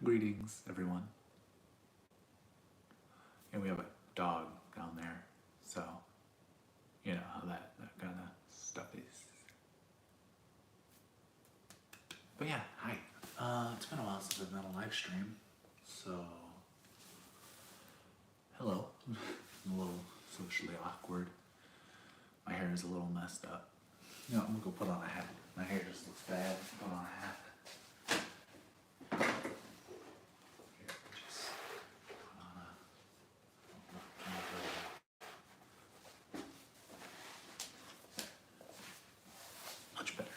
Greetings, everyone. And we have a dog down there, so you know how that kind of stuff is. But yeah, hi. It's been a while since I've done a live stream, so hello. I'm a little socially awkward. My hair is a little messed up. You know, I'm gonna go put on a hat. My hair just looks bad. Put on a hat. Here, just put on a. Much better.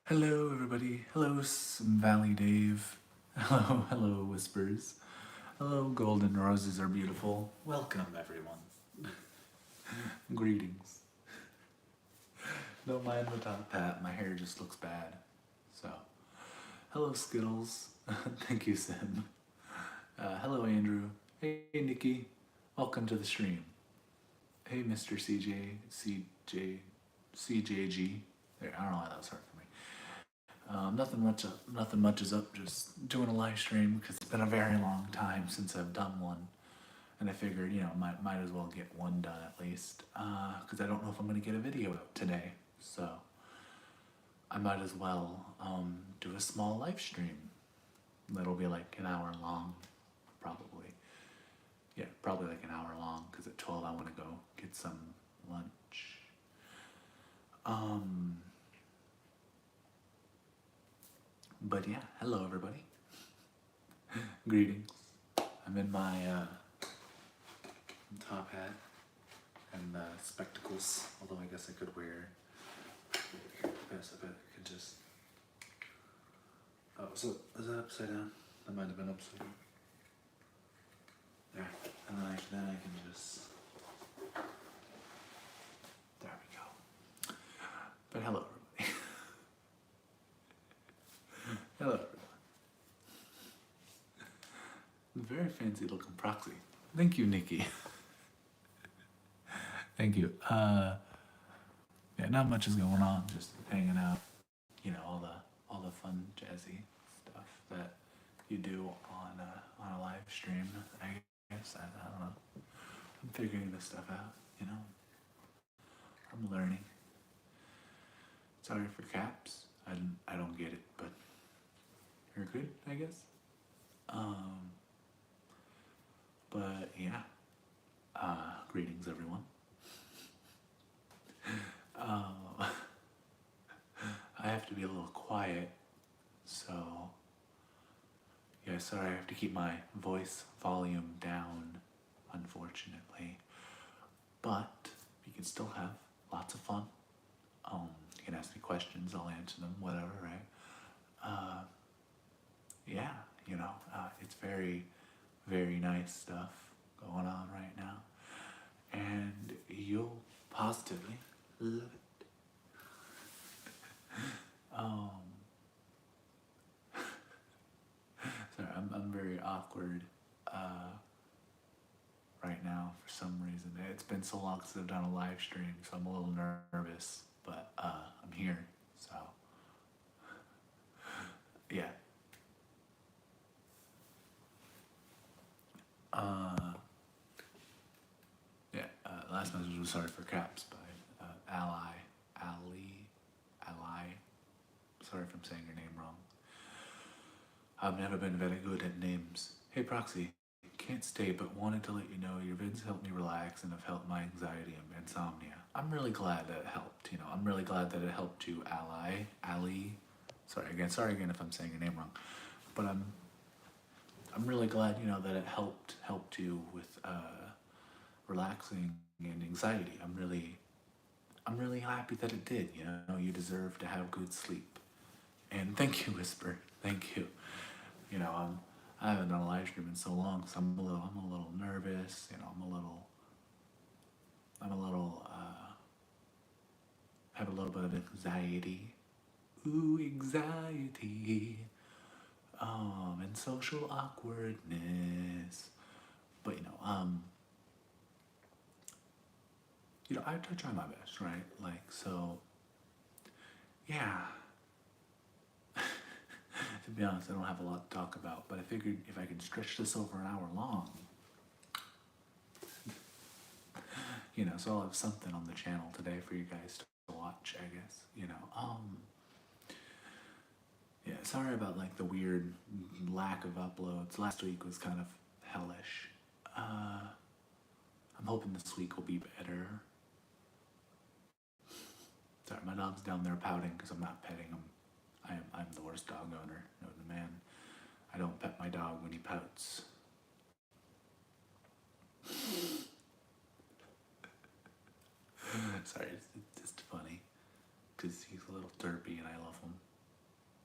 Hello, everybody. Hello, Valley Dave. Hello, Whispers. Hello, Golden Roses are beautiful. Welcome, everyone. Greetings. Don't mind the top hat. My hair just looks bad. So, hello, Skittles. Thank you, Sim. Hello, Andrew. Hey, Nikki. Welcome to the stream. Hey, Mr. CJG. There, I don't know why that was hard for me. Nothing much is up. Just doing a live stream because it's been a very long time since I've done one, and I figured might as well get one done at least because I don't know if I'm gonna get a video out today, so I might as well do a small live stream. That'll be like an hour long, probably. Yeah, probably like an hour long because at 12 I want to go get some lunch. But yeah, hello everybody. Greetings. I'm in my top hat and spectacles, although I guess I could wear, I bet I could just, oh, so is that upside down? That might have been upside down. There, and then I can just, there we go. But hello everybody. Hello everyone. Very fancy looking Proxy. Thank you, Nikki. Thank you. Yeah, not much is going on, just hanging out. You know, all the fun jazzy stuff that you do on a live stream. I guess I don't know. I'm figuring this stuff out. You know, I'm learning. Sorry for caps. I don't get it, but you're good, I guess. But yeah. Greetings, everyone. I have to be a little quiet, so yeah, sorry, I have to keep my voice volume down, unfortunately. But we can still have lots of fun. You can ask me questions, I'll answer them, whatever, right? Yeah, it's very, very nice stuff going on right now. And you'll positively love it. Sorry, I'm very awkward right now for some reason. It's been so long since I've done a live stream, so I'm a little nervous, but I'm here, so yeah. Last message was sorry for caps by Ally. Sorry if I'm saying your name wrong. I've never been very good at names. Hey Proxy, can't stay but wanted to let you know your vids helped me relax and have helped my anxiety and insomnia. I'm really glad that it helped, I'm really glad that it helped you, Ali. Sorry again if I'm saying your name wrong. But I'm really glad, that it helped you with relaxing and anxiety. I'm really happy that it did, you deserve to have good sleep. And thank you, Whisper. Thank you. I haven't done a live stream in so long, so I'm a little nervous. Have a little bit of anxiety. Ooh, anxiety. And social awkwardness. But I try my best, right? Like, so, yeah. To be honest, I don't have a lot to talk about, but I figured if I could stretch this over an hour long, so I'll have something on the channel today for you guys to watch, I guess. Yeah, sorry about like the weird lack of uploads. Last week was kind of hellish. I'm hoping this week will be better. Sorry, my dog's down there pouting because I'm not petting him. I'm the worst dog owner, known to man. I don't pet my dog when he pouts. Sorry, it's just funny because he's a little derpy and I love him.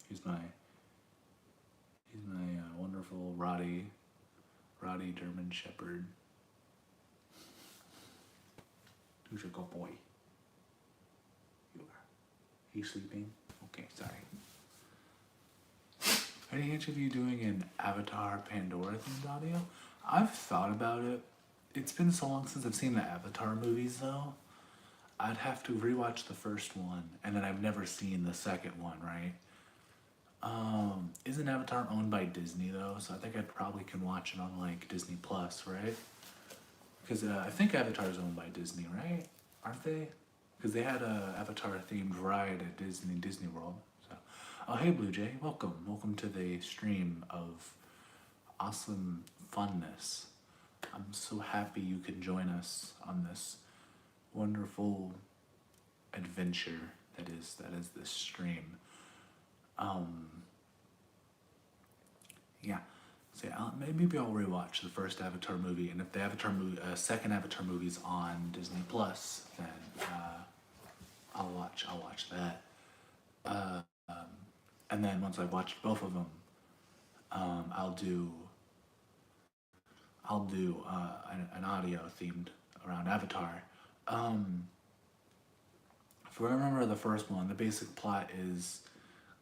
He's my wonderful Roddy German Shepherd. Who's a good boy? You are. He's sleeping? Okay, sorry. Are each of you doing an Avatar Pandora themed audio? I've thought about it. It's been so long since I've seen the Avatar movies though. I'd have to rewatch the first one, and then I've never seen the second one, right? Isn't Avatar owned by Disney though? So I think I probably can watch it on like Disney Plus, right? Because I think Avatar's owned by Disney, right? Aren't they? Because they had a Avatar themed ride at Disney World. So, oh hey Blue Jay, welcome to the stream of awesome funness. I'm so happy you can join us on this wonderful adventure that is this stream. Yeah. So yeah, maybe I'll rewatch the first Avatar movie, and if the second Avatar movie's on Disney Plus, then I'll watch that. And then once I've watched both of them, I'll do an audio themed around Avatar. If I remember the first one, the basic plot is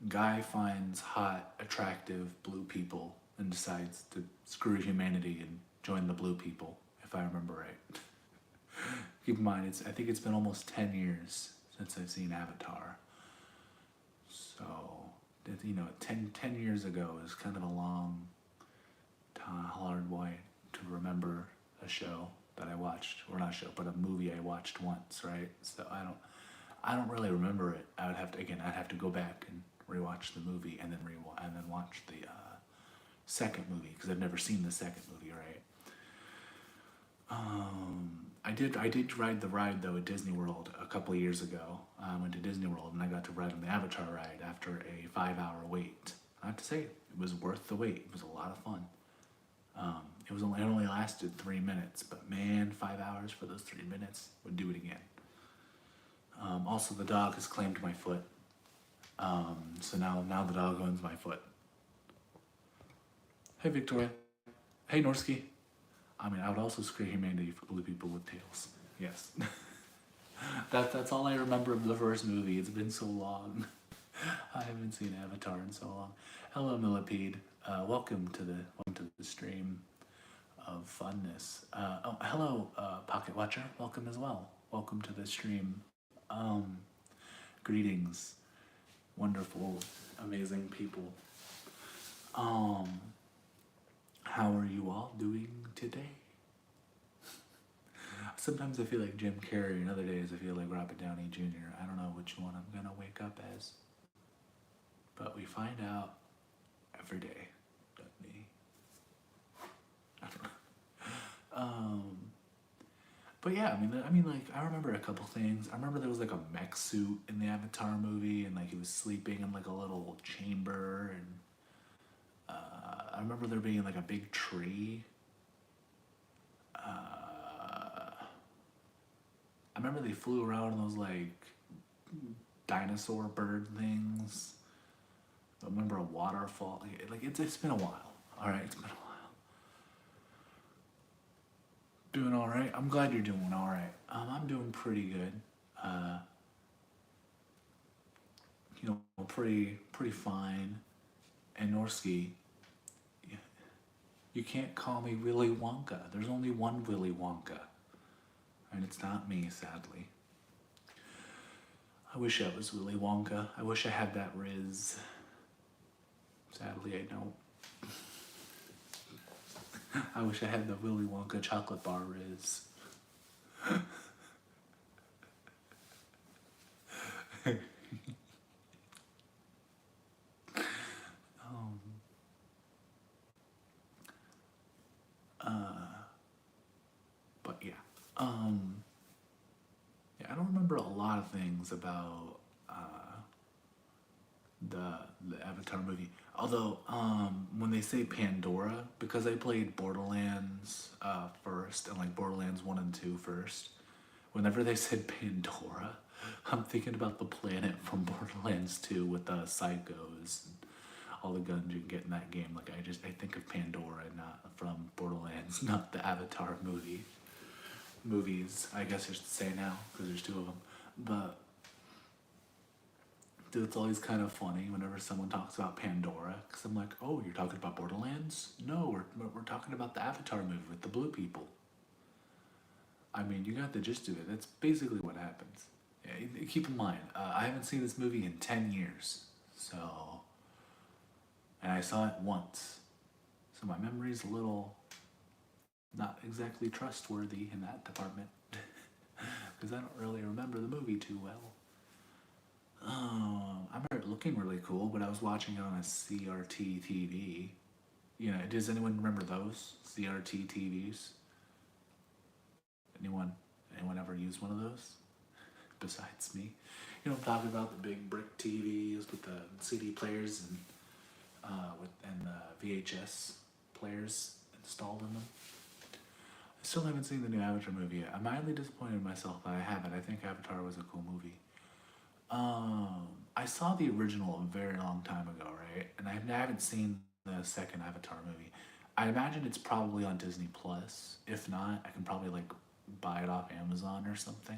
guy finds hot, attractive blue people and decides to screw humanity and join the blue people, if I remember right. Keep in mind, I think it's been almost 10 years since I've seen Avatar. So, 10 years ago is kind of a long time, hard way to remember a show that I watched, or not a show, but a movie I watched once, right? So I don't really remember it. I'd have to go back and rewatch the movie and then watch the second movie because I've never seen the second movie, right? I did ride the ride though at Disney World a couple of years ago. I went to Disney World and I got to ride on the Avatar ride after a 5-hour wait. I have to say, it was worth the wait. It was a lot of fun. It only lasted 3 minutes, but man, 5 hours for those 3 minutes, would do it again. Also, the dog has claimed my foot. So now the dog owns my foot. Hey Victoria. Hey Norsky. I would also scream humanity for blue people with tails. Yes. That's all I remember of the first movie. It's been so long. I haven't seen Avatar in so long. Hello Millipede. Welcome to the stream of funness. Hello Pocket Watcher. Welcome as well. Welcome to the stream. Greetings, wonderful, amazing people. How are you all doing today? Sometimes I feel like Jim Carrey, and other days I feel like Robert Downey Jr. I don't know which one I'm gonna wake up as. But we find out every day, don't we? I don't know. But yeah, I remember a couple things. I remember there was like a mech suit in the Avatar movie, and like he was sleeping in like a little chamber, and I remember there being like a big tree. I remember they flew around in those like dinosaur bird things. I remember a waterfall. Like it's been a while. All right, it's been a while. Doing all right. I'm glad you're doing all right. I'm doing pretty good. Pretty fine. And Norsky, you can't call me Willy Wonka. There's only one Willy Wonka, and it's not me, sadly. I wish I was Willy Wonka. I wish I had that Riz. Sadly, I don't. I wish I had the Willy Wonka chocolate bar Riz. um, but yeah. Yeah, I don't remember a lot of things about the Avatar movie. Although, when they say Pandora, because I played Borderlands first and like Borderlands 1 and 2 first, whenever they said Pandora, I'm thinking about the planet from Borderlands 2 with the psychos and all the guns you can get in that game. Like I think of Pandora, not from Borderlands, not the Avatar movies. I guess I should say now because there's two of them. But dude, it's always kind of funny whenever someone talks about Pandora, because I'm like, oh, you're talking about Borderlands? No, we're talking about the Avatar movie with the blue people. I mean, you got the gist of it. That's basically what happens. Yeah, keep in mind, I haven't seen this movie in 10 years. So, and I saw it once. So my memory's a little not exactly trustworthy in that department. Because I don't really remember the movie too well. I remember it looking really cool, but I was watching it on a CRT TV. You know, does anyone remember those CRT TVs? Anyone ever use one of those? Besides me, you know, I'm talking about the big brick TVs with the CD players and the VHS players installed in them. I still haven't seen the new Avatar movie yet. I'm mildly disappointed in myself that I haven't. I think Avatar was a cool movie. I saw the original a very long time ago, right? And I haven't seen the second Avatar movie. I imagine it's probably on Disney Plus. If not, I can probably like buy it off Amazon or something.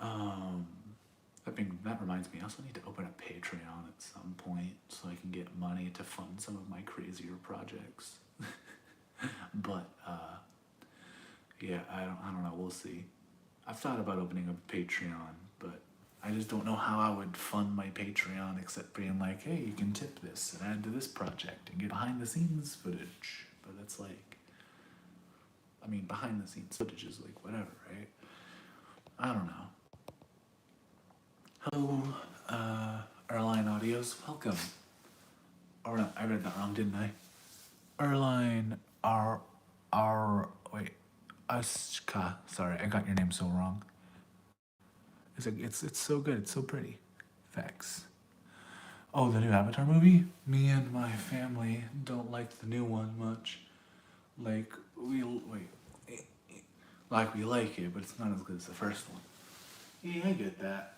Um, that reminds me, I also need to open a Patreon at some point so I can get money to fund some of my crazier projects. But yeah, I don't know. We'll see. I've thought about opening up a Patreon, but I just don't know how I would fund my Patreon except being like, hey, you can tip this and add to this project and get behind the scenes footage. But it's like, I mean, behind the scenes footage is like whatever, right? I don't know. Hello, Erline Audios, welcome. Or no, I read that wrong, didn't I? Erline wait, Uska. Sorry, I got your name so wrong. It's so good. It's so pretty. Facts. Oh, the new Avatar movie? Me and my family don't like the new one much. Like like we like it, but it's not as good as the first one. Yeah, I get that.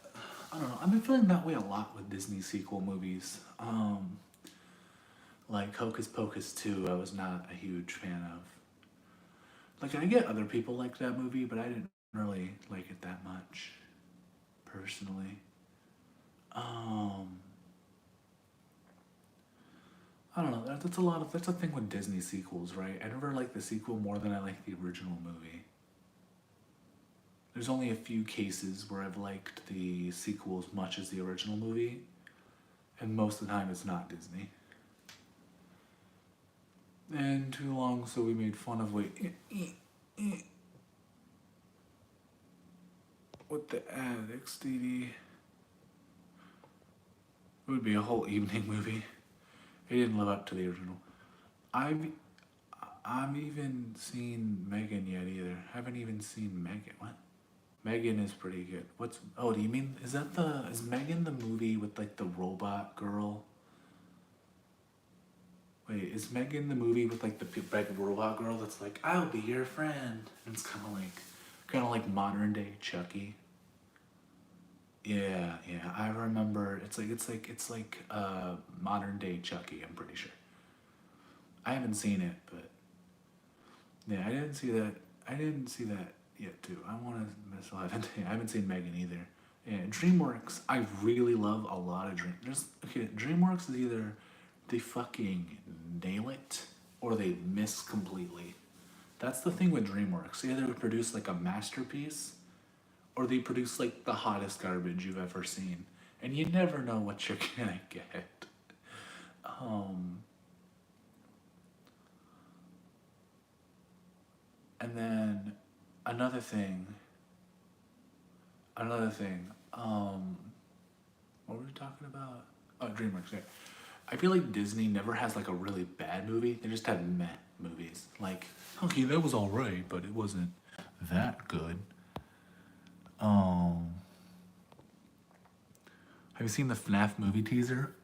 I don't know. I've been feeling that way a lot with Disney sequel movies. Like Hocus Pocus 2, I was not a huge fan of. Like, I get other people like that movie, but I didn't really like it that much, personally. I don't know. That's a thing with Disney sequels, right? I never like the sequel more than I like the original movie. There's only a few cases where I've liked the sequel as much as the original movie, and most of the time it's not Disney. And too long, so we made fun of what the addicts, DD. It would be a whole evening movie. It didn't live up to the original. I've even seen Megan yet either. Haven't even seen Megan. What? Megan is pretty good. Do you mean, is Megan the movie with like the robot girl? Wait, is Megan the movie with like the big robot girl that's like, I'll be your friend? And it's kind of like modern day Chucky. Yeah, I remember. It's like modern day Chucky. I'm pretty sure. I haven't seen it, but yeah, I didn't see that. I didn't see that yet too. I haven't seen Megan either. Yeah, DreamWorks. I really love a lot of DreamWorks is either they fucking nail it or they miss completely. That's the thing with DreamWorks. They either produce like a masterpiece or they produce like the hottest garbage you've ever seen, and you never know what you're gonna get. Um, and then another thing, another thing. What were we talking about? Oh, DreamWorks. Yeah. I feel like Disney never has like a really bad movie. They just have meh movies. Like, okay, that was all right, but it wasn't that good. Um, have you seen the FNAF movie teaser?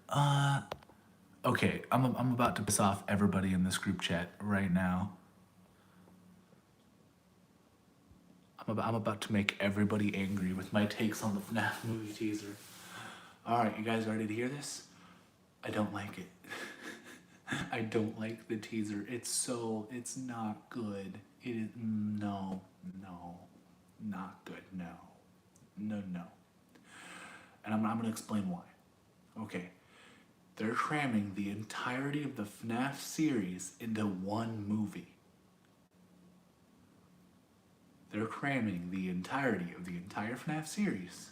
Okay, I'm about to piss off everybody in this group chat right now. I'm about to make everybody angry with my takes on the FNAF movie teaser. Alright, you guys ready to hear this? I don't like it. I don't like the teaser. It's not good. It is, no, not good, no. And I'm gonna explain why. Okay, they're cramming the entirety of the FNAF series into one movie. They're cramming the entirety of the entire FNAF series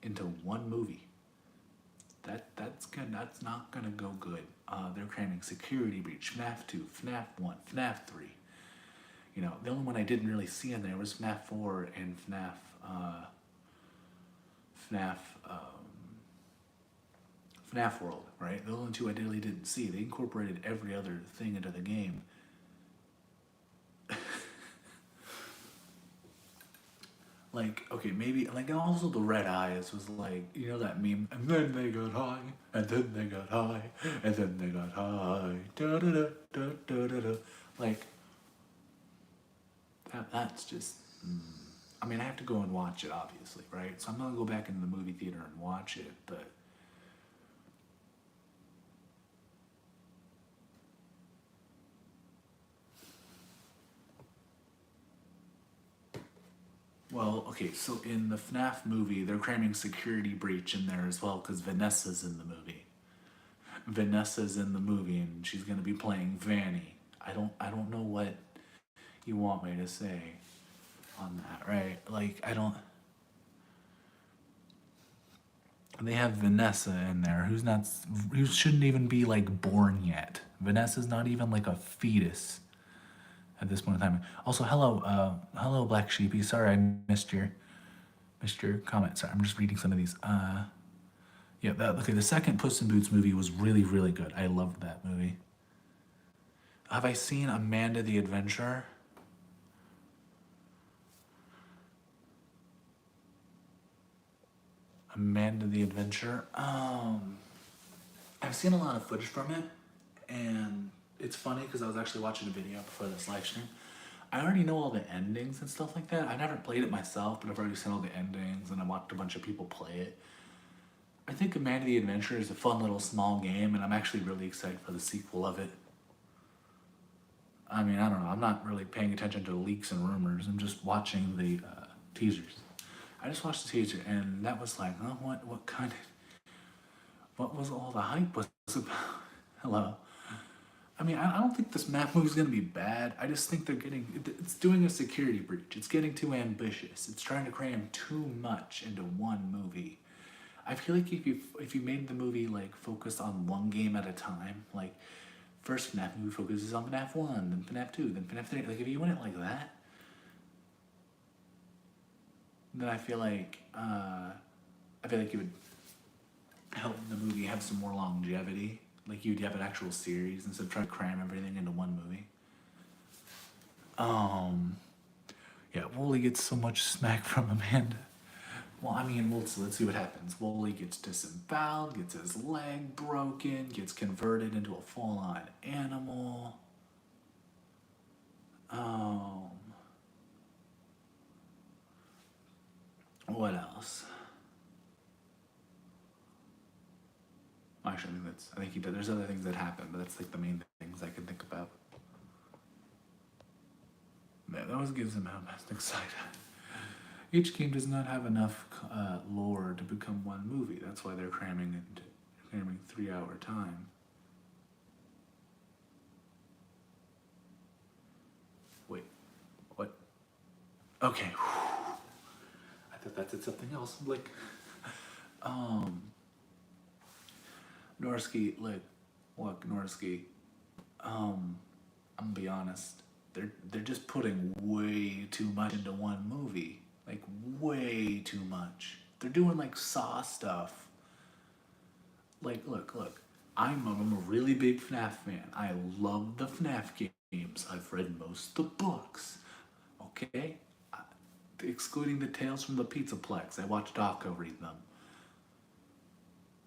into one movie. That's not gonna go good. They're cramming Security Breach, FNAF 2, FNAF 1, FNAF 3. You know, the only one I didn't really see in there was FNAF 4 and FNAF FNAF World, right? The only two I really didn't see. They incorporated every other thing into the game. Like, okay, maybe, like, and also the red eyes was like, you know that meme, and then they got high, and then they got high, and then they got high, da-da-da. Like, that's just, I mean, I have to go and watch it, obviously, right? So I'm gonna go back into the movie theater and watch it, but well, okay, so in the FNAF movie, they're cramming Security Breach in there as well because Vanessa's in the movie. Vanessa's in the movie and she's gonna be playing Vanny. I don't know what you want me to say on that, right? Like I don't. They have Vanessa in there, who shouldn't even be like born yet. Vanessa's not even like a fetus at this point in time. Also, hello, Black Sheepy. Sorry, I missed your comment. Sorry, I'm just reading some of these. Yeah, okay. The second Puss in Boots movie was really, really good. I loved that movie. Have I seen Amanda the Adventurer? Amanda the Adventurer. I've seen a lot of footage from it, and it's funny because I was actually watching a video before this live stream. I already know all the endings and stuff like that. I've never played it myself, but I've already seen all the endings, and I watched a bunch of people play it. I think Amanda the Adventurer is a fun little small game, and I'm actually really excited for the sequel of it. I mean, I don't know. I'm not really paying attention to leaks and rumors. I'm just watching the teasers. I just watched the teaser, and that was like, oh, what was all the hype was about? Hello. I mean, I don't think this map movie's gonna be bad. I just think it's doing a security breach. It's getting too ambitious. It's trying to cram too much into one movie. I feel like if you made the movie like focus on one game at a time, like first FNAF movie focuses on FNAF 1, then FNAF 2, then FNAF 3. Like if you went it like that, then I feel like it would help the movie have some more longevity. Like you'd have an actual series instead of trying to cram everything into one movie. Yeah, Wooly gets so much smack from Amanda. Well, I mean, let's see what happens. Wooly gets disemboweled, gets his leg broken, gets converted into a full-on animal. What else? Actually, I think he did. There's other things that happen, but that's like the main things I can think about. Yeah, that always gives him a mastic side. Each game does not have enough lore to become one movie. That's why they're cramming 3-hour time. Wait, what? Okay. I thought that said something else. Like, um, Norsky, look, Norsky, I'm gonna be honest. They're just putting way too much into one movie. Like way too much. They're doing like Saw stuff. Like, look. I'm a really big FNAF fan. I love the FNAF games. I've read most of the books. Okay, excluding the Tales from the Pizzaplex. I watched Dawko read them.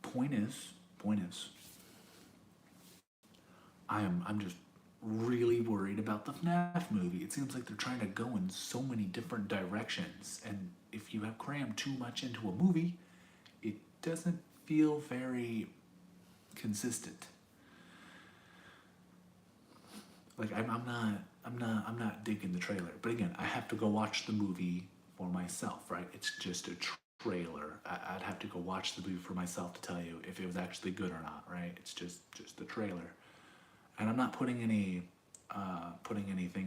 Point is, I'm just really worried about the FNAF movie. It seems like they're trying to go in so many different directions, and if you have crammed too much into a movie, it doesn't feel very consistent. Like I'm not digging the trailer. But again, I have to go watch the movie for myself, right? It's just a trailer. I'd have to go watch the movie for myself to tell you if it was actually good or not, right? It's just the trailer, and I'm not putting anything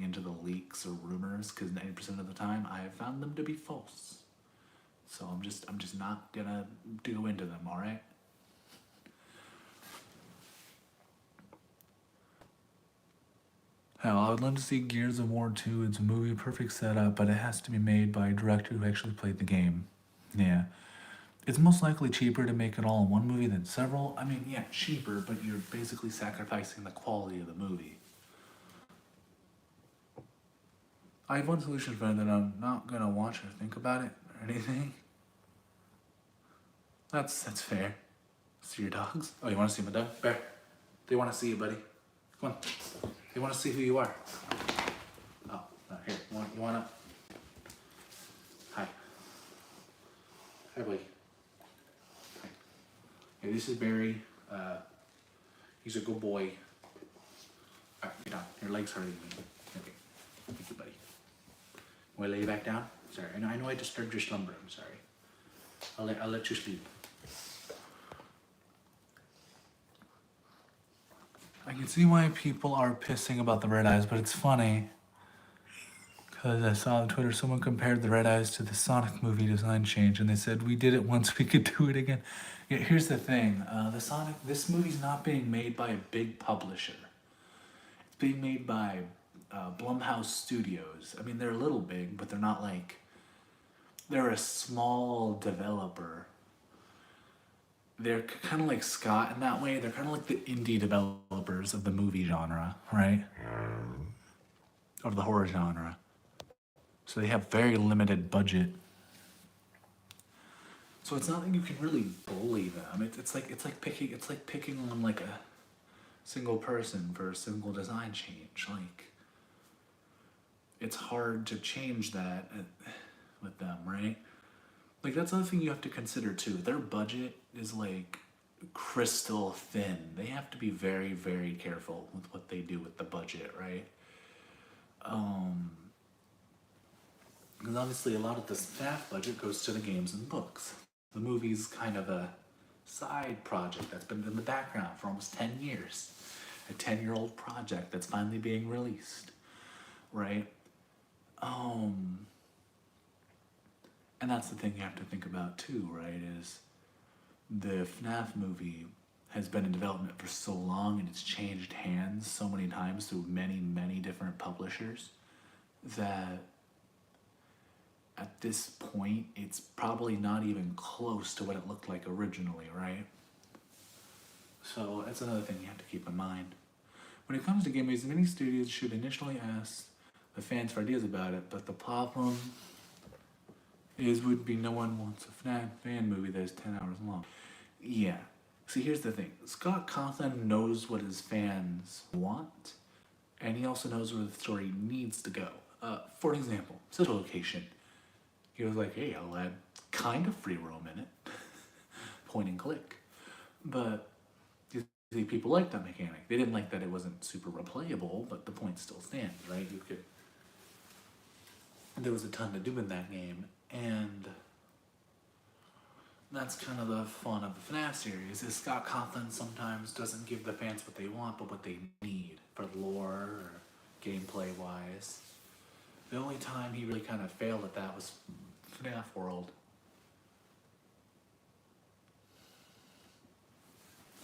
into the leaks or rumors because 90% of the time I have found them to be false. So I'm just not gonna go into them. All right. Hell, I would love to see Gears of War 2. It's a movie, perfect setup, but it has to be made by a director who actually played the game. Yeah. It's most likely cheaper to make it all in one movie than several. I mean, yeah, cheaper, but you're basically sacrificing the quality of the movie. I have one solution for that I'm not gonna watch or think about it or anything. That's fair. See your dogs? Oh, you wanna see my dog? Bear. They wanna see you, buddy. Come on. They wanna see who you are. Oh, here. You wanna? Hi. Hi, buddy. Hi. Hey, this is Barry. He's a good boy. Alright, get down. Your leg's hurting me. Okay. Thank you, buddy. Want to lay you back down? Sorry, I know I disturbed your slumber. I'm sorry. I'll let you sleep. I can see why people are pissing about the red eyes, but it's funny because I saw on Twitter someone compared the red eyes to the Sonic movie design change, and they said we did it once, we could do it again. Yeah, here's the thing: this movie's not being made by a big publisher. It's being made by Blumhouse Studios. I mean, they're a little big, but they're not like they're a small developer. They're kind of like Scott in that way. They're kind of like the indie developers of the movie genre, right? Or the horror genre. So they have very limited budget. So it's not like you can really bully them. It's like picking on like a single person for a single design change. Like it's hard to change that with them, right? Like that's another thing you have to consider too. Their budget is like crystal thin. They have to be very, very careful with what they do with the budget, right? Because obviously a lot of the staff budget goes to the games and books. The movie's kind of a side project that's been in the background for almost 10 years. A 10-year-old project that's finally being released, right? And that's the thing you have to think about too, right? Is the FNAF movie has been in development for so long and it's changed hands so many times through many, many different publishers that at this point it's probably not even close to what it looked like originally, right? So that's another thing you have to keep in mind. When it comes to game movies, many studios should initially ask the fans for ideas about it, but the problem would be no one wants a FNAF fan movie that is 10 hours long. Yeah. See, here's the thing. Scott Cawthon knows what his fans want, and he also knows where the story needs to go. For example, such a location. He was like, hey, I'll add kind of free roam in it. Point and click. But you see, people like that mechanic. They didn't like that it wasn't super replayable, but the point still stands, right? There was a ton to do in that game, and that's kind of the fun of the FNAF series, is Scott Cawthon sometimes doesn't give the fans what they want, but what they need for lore or gameplay-wise. The only time he really kind of failed at that was FNAF world.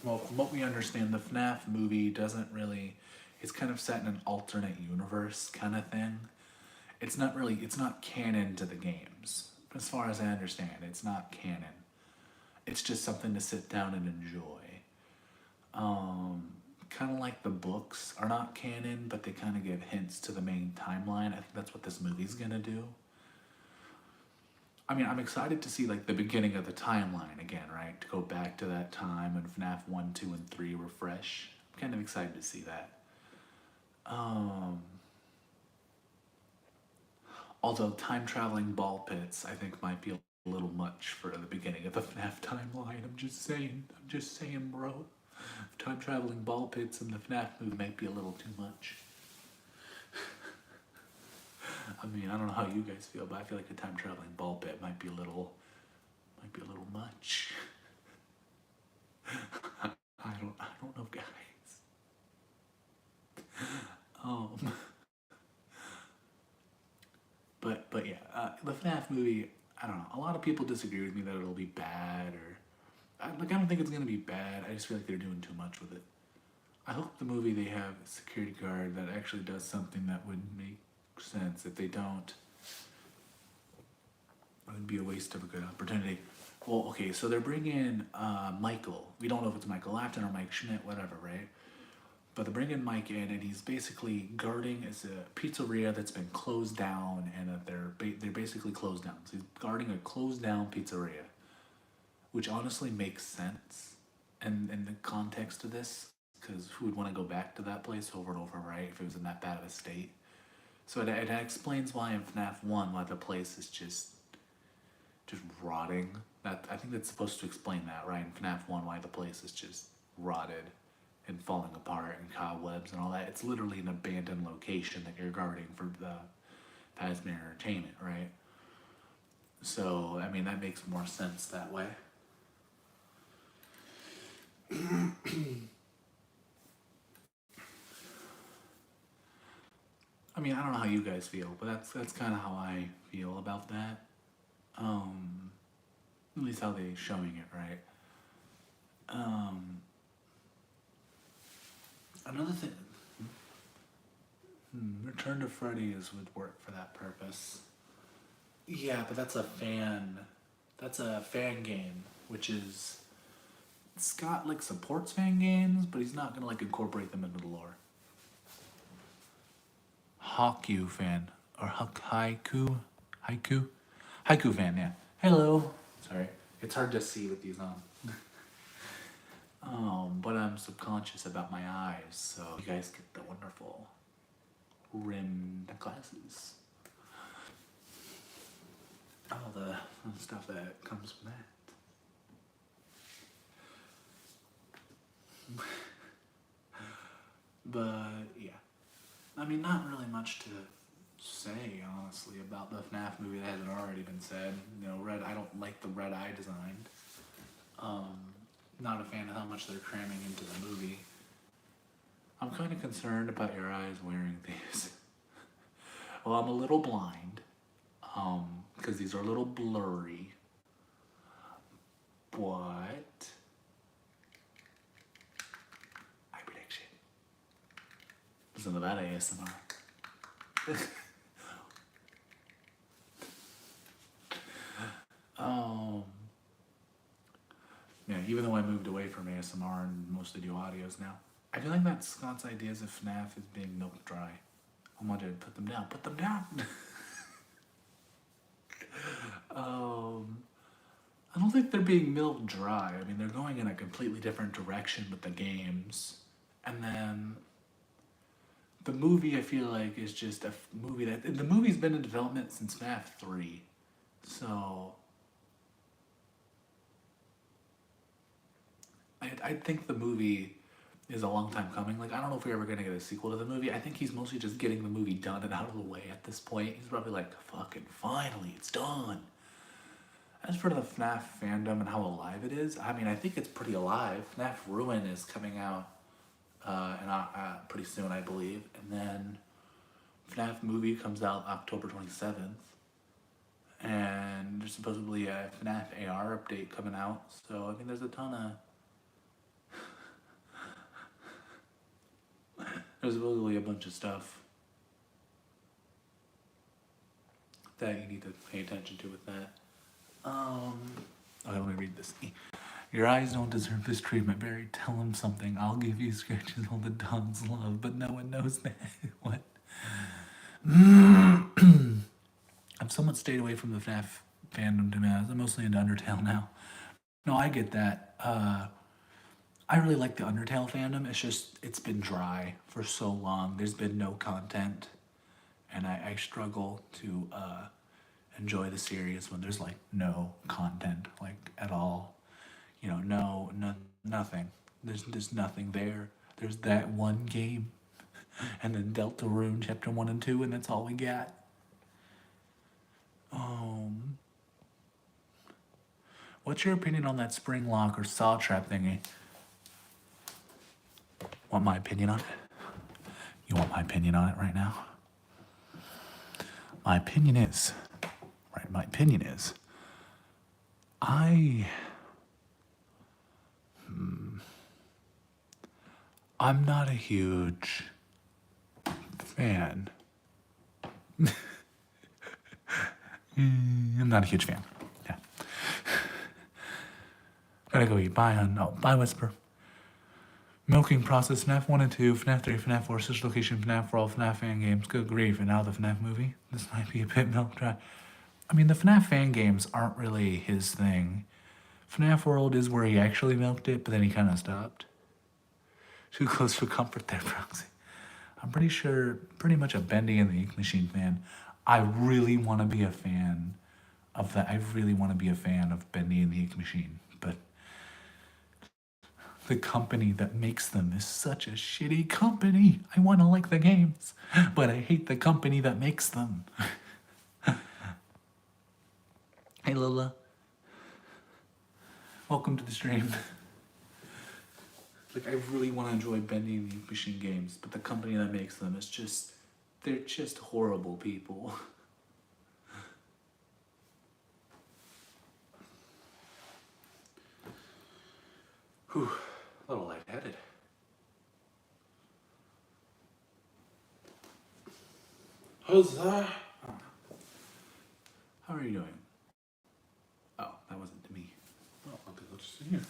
Well, from what we understand, the FNAF movie doesn't really. It's kind of set in an alternate universe kind of thing. It's not really. It's not canon to the games, as far as I understand. It's not canon. It's just something to sit down and enjoy. Kind of like the books are not canon, but they kind of give hints to the main timeline. I think that's what this movie's gonna do. I mean, I'm excited to see like the beginning of the timeline again, right? To go back to that time when FNAF 1, 2, and 3 were fresh. I'm kind of excited to see that. Although time traveling ball pits, I think might be a little much for the beginning of the FNAF timeline. I'm just saying. I'm just saying, bro. Time traveling ball pits in the FNAF movie might be a little too much. I mean, I don't know how you guys feel, but I feel like a time traveling ball pit might be a little much. I don't know, guys. But yeah, the FNAF movie. I don't know. A lot of people disagree with me that it'll be bad, or I don't think it's gonna be bad. I just feel like they're doing too much with it. I hope the movie they have a security guard that actually does something that would make sense. If they don't, it would be a waste of a good opportunity. Well, okay, so they're bringing Michael. We don't know if it's Michael Afton or Mike Schmidt, whatever, right? But they're bringing Mike in, and he's basically guarding is a pizzeria that's been closed down, and that they're basically closed down. So he's guarding a closed down pizzeria, which honestly makes sense, and in the context of this, because who would want to go back to that place over and over, right? If it was in that bad of a state. So it explains why in FNAF 1 why the place is just rotting. That I think that's supposed to explain that, right? In FNAF 1 why the place is just rotted and falling apart and cobwebs and all that. It's literally an abandoned location that you're guarding for the Fazbear Entertainment, right? So, I mean, that makes more sense that way. I mean, I don't know how you guys feel, but that's kind of how I feel about that. At least how they showing it, right? Another thing, Return to Freddy would work for that purpose. Yeah, but that's a fan. That's a fan game, which is Scott like supports fan games, but he's not gonna like incorporate them into the lore. Haiku fan or haiku fan. Yeah. Hello. Sorry, it's hard to see with these on. But I'm subconscious about my eyes, so you guys get the wonderful rimmed glasses. All the stuff that comes from that. But yeah, I mean, not really much to say honestly about the FNAF movie that hasn't already been said. You know, I don't like the red eye design. Not a fan of how much they're cramming into the movie. I'm kind of concerned about your eyes wearing these. Well, I'm a little blind, because these are a little blurry. But eye prediction. Listen to that ASMR. Yeah, even though I moved away from ASMR and mostly do audios now, I feel like that Scott's ideas of FNAF is being milked dry. I wanted to put them down. Put them down! I don't think they're being milked dry. I mean, they're going in a completely different direction with the games. And then the movie, I feel like, is just a movie that... The movie's been in development since FNAF 3. So... I think the movie is a long time coming. Like, I don't know if we're ever gonna get a sequel to the movie. I think he's mostly just getting the movie done and out of the way at this point. He's probably like, fucking finally, it's done. As for the FNAF fandom and how alive it is, I mean, I think it's pretty alive. FNAF Ruin is coming out pretty soon, I believe. And then FNAF movie comes out October 27th. and there's supposedly a FNAF AR update coming out. So I mean, there's a ton of there's supposedly a bunch of stuff that you need to pay attention to with that. Okay, let me read this. Your eyes don't deserve this treatment, Barry. Tell him something. I'll give you scratches all the dogs love, but no one knows that. What? I've somewhat stayed away from the FNAF fandom, to be honest. I'm mostly into Undertale now. No, I get that. I really like the Undertale fandom. It's just, it's been dry for so long. There's been no content. And I struggle to enjoy the series when there's like no content, like at all. You know, nothing. There's nothing there. There's that one game, and then Deltarune Chapter 1 and 2, and that's all we got. What's your opinion on that spring lock or saw trap thingy? Want my opinion on it? You want my opinion on it right now? My opinion is, I'm not a huge fan. I'm not a huge fan. Yeah. Gotta go eat. Bye, hun. Oh, bye, Whisper. Milking process, FNAF 1 and 2, FNAF 3, FNAF 4, Switch location, FNAF for all FNAF fan games. Good grief, and now the FNAF movie? This might be a bit milk dry. I mean, the FNAF fan games aren't really his thing. FNAF World is where he actually milked it, but then he kind of stopped. Too close for comfort there, Proxy. I'm pretty much a Bendy and the Ink Machine fan. I really want to be a fan of that. I really want to be a fan of Bendy and the Ink Machine, but the company that makes them is such a shitty company. I want to like the games, but I hate the company that makes them. Hey, Lola. Welcome to the stream. Like, I really want to enjoy Bendy and the Ink Machine games, but the company that makes them is just, they're just horrible people. Whew, a little lightheaded. Huzzah! How are you doing? Oh, that wasn't to me. Oh, I'll go just in here.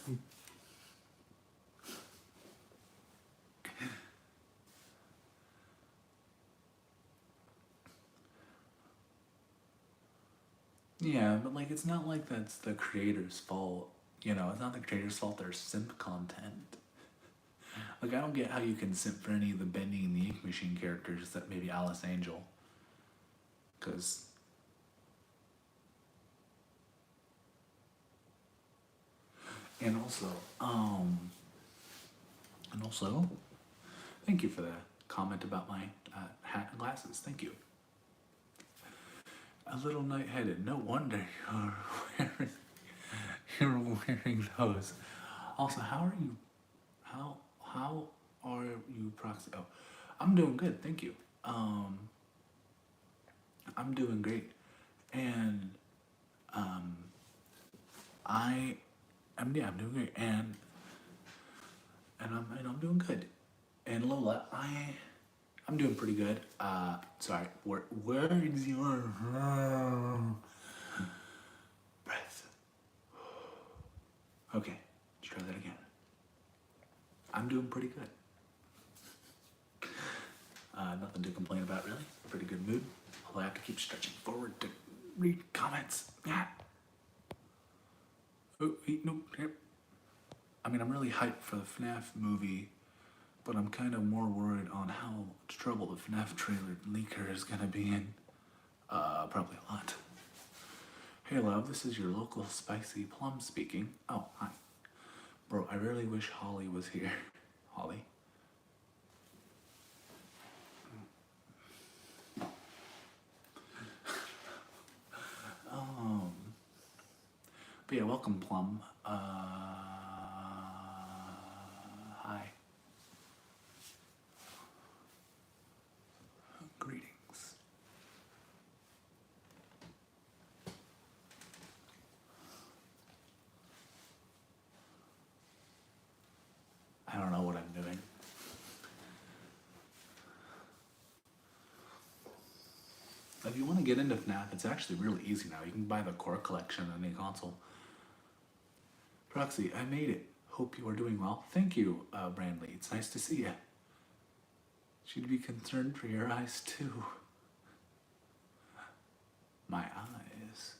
Yeah, but like, it's not like that's the creator's fault. You know, it's not the creator's fault there's simp content. Like, I don't get how you can simp for any of the Bendy and the Ink Machine characters except maybe Alice Angel. Because... And also, thank you for the comment about my hat and glasses. Thank you. A little lightheaded. No wonder you're wearing those. Also, how are you? How are you, Proxy? Oh, I'm doing good. Thank you. I'm doing great, and I'm doing great, and I'm doing good. And Lola, I'm doing pretty good. Sorry. Where is your breath? Okay, let's try that again. I'm doing pretty good. Nothing to complain about, really. Pretty good mood. Although I have to keep stretching forward to read comments. Yeah. Oh, wait, no. I mean, I'm really hyped for the FNAF movie, but I'm kind of more worried on how much trouble the FNAF trailer leaker is gonna be in. Probably a lot. Hey love, this is your local spicy plum speaking. Oh, hi. Bro, I really wish Holly was here. Holly? But yeah, welcome Plum. Hi. Greetings. I don't know what I'm doing. If you want to get into FNAF, it's actually really easy now. You can buy the core collection on any console. Proxy, I made it. Hope you are doing well. Thank you, Brandley. It's nice to see you. She'd be concerned for your eyes, too. My eyes?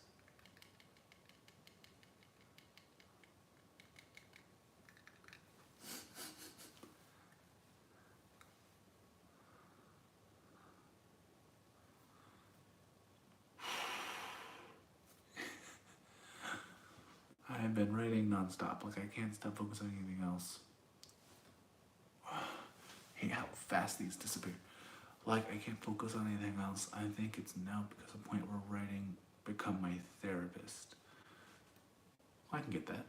I have been writing nonstop. Like, I can't stop focusing on anything else. Hate how fast these disappear. Like, I can't focus on anything else. I think it's now because of the point where writing become my therapist. I can get that.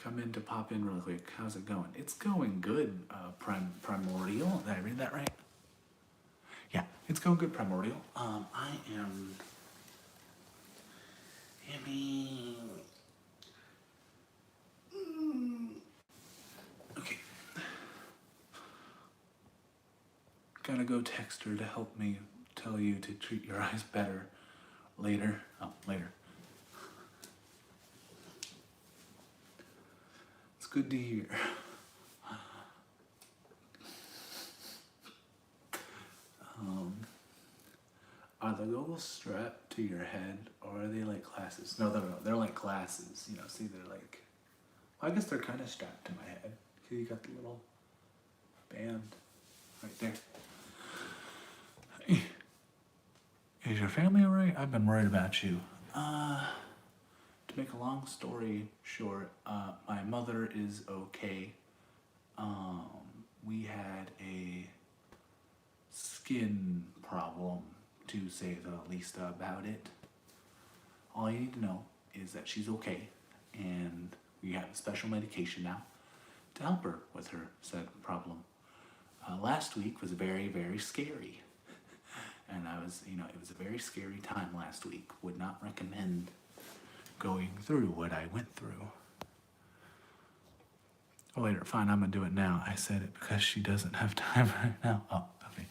Come in to pop in really quick. How's it going? It's going good, Primordial. Did I read that right? Yeah, it's going good, Primordial. I am having... Okay. Gotta go text her to help me tell you to treat your eyes better later. Oh, later. It's good to hear. Are the goggles strapped to your head, or are they like glasses? No, they're like glasses. You know, see, they're like... Well, I guess they're kind of strapped to my head. Because you got the little band right there. Is your family alright? I've been worried about you. To make a long story short, my mother is okay. We had a skin problem, to say the least about it. All you need to know is that she's okay, and we have a special medication now to help her with her said problem. Last week was very, very scary. And it was a very scary time last week. Would not recommend going through what I went through. Oh, later, fine, I'm gonna do it now. I said it because she doesn't have time right now. Oh, okay.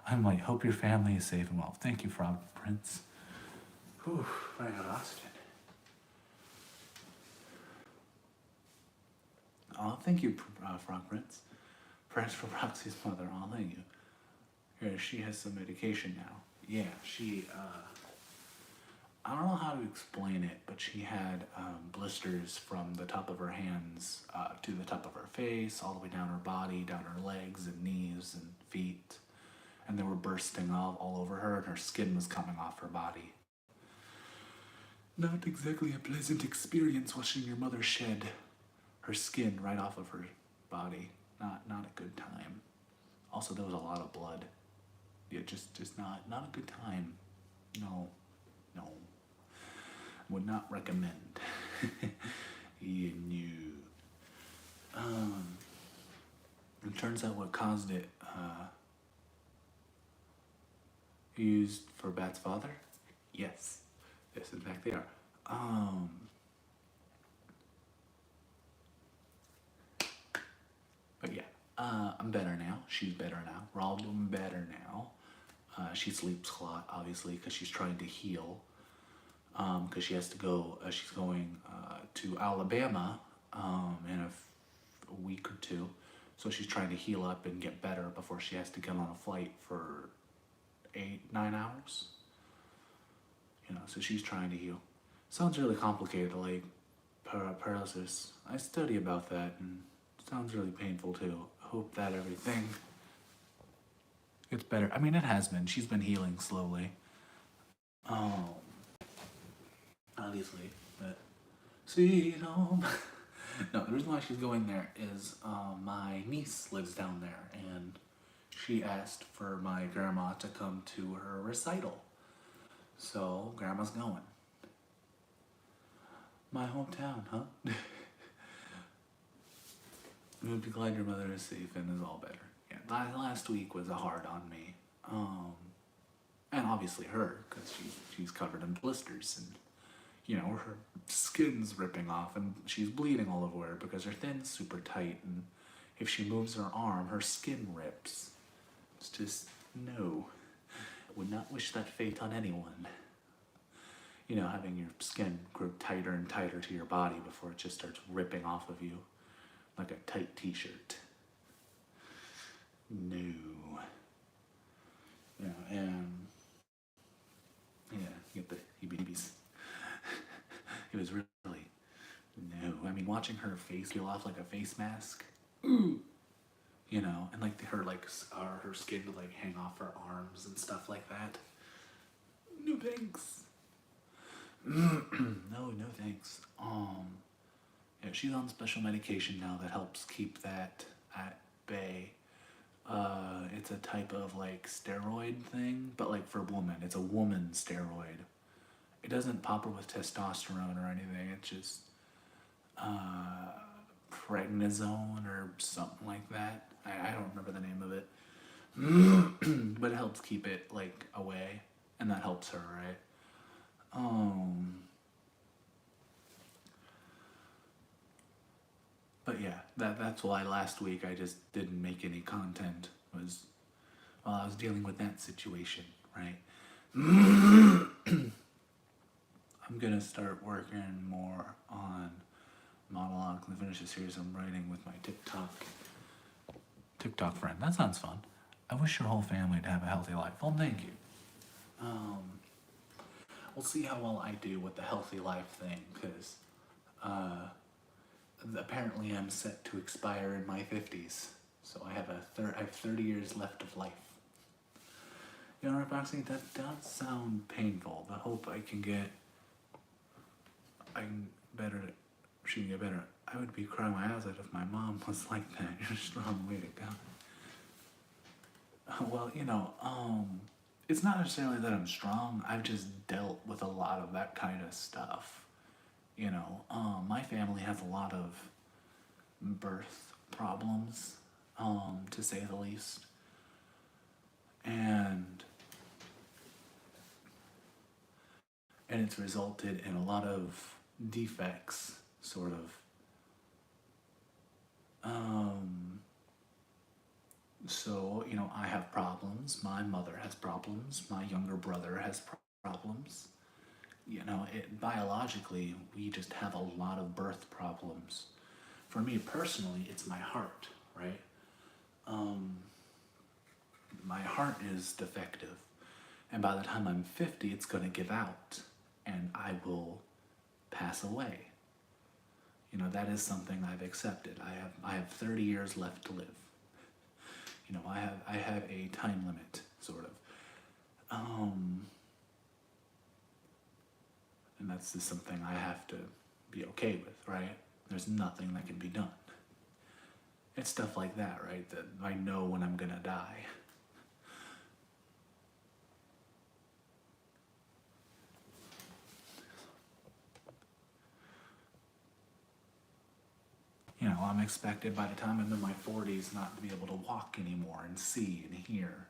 I'm like, hope your family is safe and well. Thank you, Frog Prince. Whew, I got lost it. Oh, thank you, Frog Prince. Perhaps for Proxy's mother. Oh, thank you. Here, she has some medication now. Yeah, she, I don't know how to explain it, but she had blisters from the top of her hands to the top of her face, all the way down her body, down her legs and knees and feet. And they were bursting all over her, and her skin was coming off her body. Not exactly a pleasant experience watching your mother shed her skin right off of her body. Not a good time. Also, there was a lot of blood. Yeah, just not a good time. No. Would not recommend. Yeah, no. It turns out what caused it, used for Bat's father? Yes. Yes, in fact they are. But yeah, I'm better now. She's better now. We're all doing better now. She sleeps a lot, obviously, because she's trying to heal. Because she has to go, she's going to Alabama in a week or two. So she's trying to heal up and get better before she has to get on a flight for 8-9 hours. You know, so she's trying to heal. Sounds really complicated, like paralysis. I study about that, and it sounds really painful too. I hope that everything gets better. I mean, it has been. She's been healing slowly. Obviously, but sweet home. No, the reason why she's going there is my niece lives down there, and she asked for my grandma to come to her recital. So, grandma's going. My hometown, huh? I'm gonna be glad your mother is safe and is all better. Yeah, last week was hard on me. And obviously her, because she's covered in blisters, and you know, her skin's ripping off and she's bleeding all over her because her thin's super tight, and If she moves her arm, her skin rips. It's just, no. Would not wish that fate on anyone. You know, having your skin grow tighter and tighter to your body before it just starts ripping off of you like a tight t-shirt. No. You know, and yeah, you get the heebie-jeebies. It was really, no. I mean, watching her face peel off like a face mask. Ooh. You know, and like her skin to like hang off her arms and stuff like that. No thanks. No thanks. Yeah, she's on special medication now that helps keep that at bay. It's a type of like steroid thing, but like for a woman, it's a woman steroid. It doesn't pop her with testosterone or anything. It's just prednisone or something like that. I don't remember the name of it. But it helps keep it like away, and that helps her, right? But yeah, that's why last week I just didn't make any content, was while I was dealing with that situation, right? I'm gonna start working more on monologues and finish a series I'm writing with my TikTok friend. That sounds fun. I wish your whole family would have a healthy life. Well, thank you. We'll see how well I do with the healthy life thing, because apparently I'm set to expire in my 50s. So I have I have 30 years left of life. You know, Proxy, that does sound painful. The hope she can get better. I would be crying my eyes out if my mom was like that. You're a strong way to go. Well, you know, it's not necessarily that I'm strong. I've just dealt with a lot of that kind of stuff. You know, my family has a lot of birth problems, to say the least. And it's resulted in a lot of defects, sort of. So, you know, I have problems, my mother has problems, my younger brother has problems. You know, biologically, we just have a lot of birth problems. For me personally, it's my heart, right? My heart is defective, and by the time I'm 50, it's going to give out, and I will pass away. You know, that is something I've accepted. I have 30 years left to live. You know, I have a time limit, sort of. And that's just something I have to be okay with, right? There's nothing that can be done. It's stuff like that, right? That I know when I'm gonna die. You know, I'm expected by the time I'm in my 40s not to be able to walk anymore and see and hear.